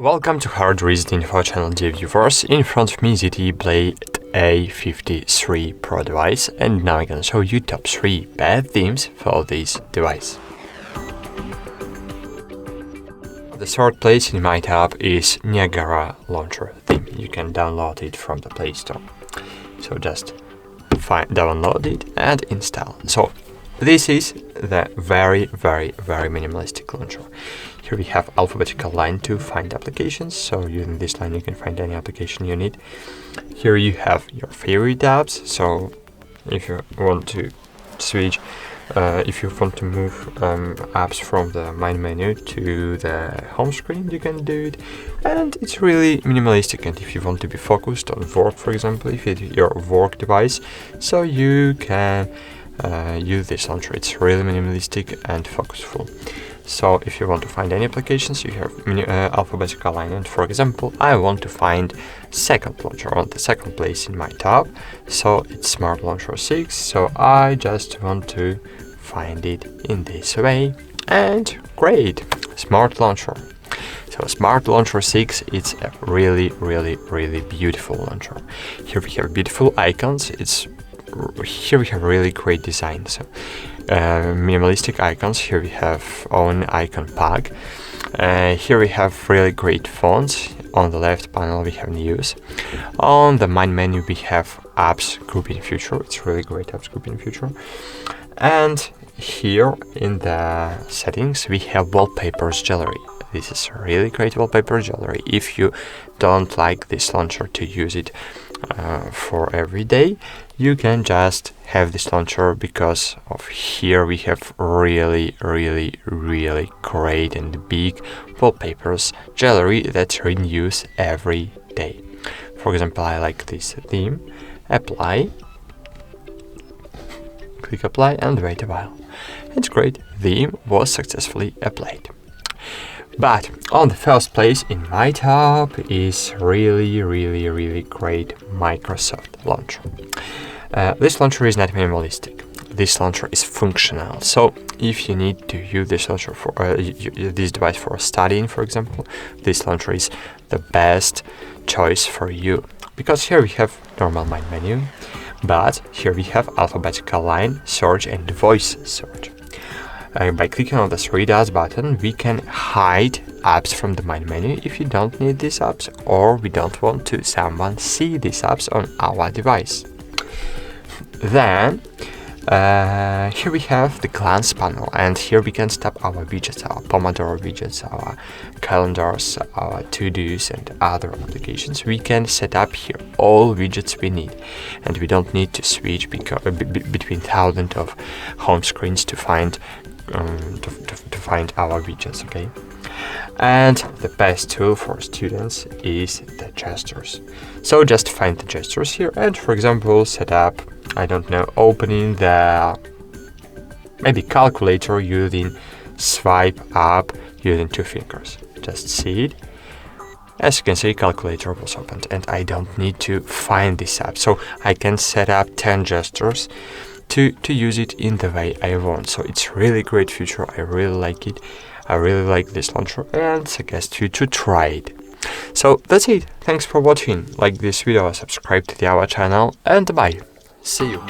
Welcome to HardReset.Info channel, dear viewers. In front of me ZTE Blade A53 Pro device, and now I'm gonna show you top 3 bad themes for this device. The third place in my tab is Niagara Launcher theme. You can download it from the Play Store. So just download it and install. So this is the very minimalistic launcher. Here we have alphabetical line to find applications. So using this line you can find any application you need. Here you have your favorite apps. So if you want to switch, if you want to move apps from the main menu to the home screen, you can do it. And it's really minimalistic. And if you want to be focused on work, for example, if it's your work device, so you can use this launcher. It's really minimalistic and focusful. So if you want to find any applications, you have alphabetical line. And for example, I want to find second launcher on the second place in my tab. So it's Smart Launcher 6. So I just want to find it in this way. And great, Smart Launcher. So Smart Launcher 6, it's a really beautiful launcher. Here we have beautiful icons. Here we have really great design. So minimalistic icons. Here we have own icon pack. Here we have really great fonts. On the left panel we have news. On the main menu we have apps group in future. It's really great apps group in future. And here in the settings we have Wallpapers gallery. This is a really great wallpaper gallery. If you don't like this launcher to use it for every day, you can just have this launcher because of here we have really great and big wallpapers gallery that's in use every day. For example, I like this theme. Apply, click apply and wait a while. It's great, theme was successfully applied. But on the first place in my tab is really great Microsoft launcher. This launcher is not minimalistic. This launcher is functional. So if you need to use this launcher for this device for studying, for example, this launcher is the best choice for you. Because here we have normal main menu, but here we have alphabetical line, search and voice search. By clicking on the 3 dots button, we can hide apps from the main menu if you don't need these apps or we don't want to someone see these apps on our device. Then here we have the glance panel, and here we can stop our widgets, our Pomodoro widgets, our calendars, our to-dos and other applications. We can set up here all widgets we need, and we don't need to switch between thousands of home screens to find our widgets, okay? And the best tool for students is the gestures. So just find the gestures here and, for example, set up, I don't know, opening the maybe calculator using swipe up using 2 fingers. Just see it. As you can see, calculator was opened and I don't need to find this app. So I can set up 10 gestures to use it in the way I want. So it's really great feature. I really like it. I really like this launcher and suggest you to try it. So that's it. Thanks for watching. Like this video, subscribe to our channel and bye. See you.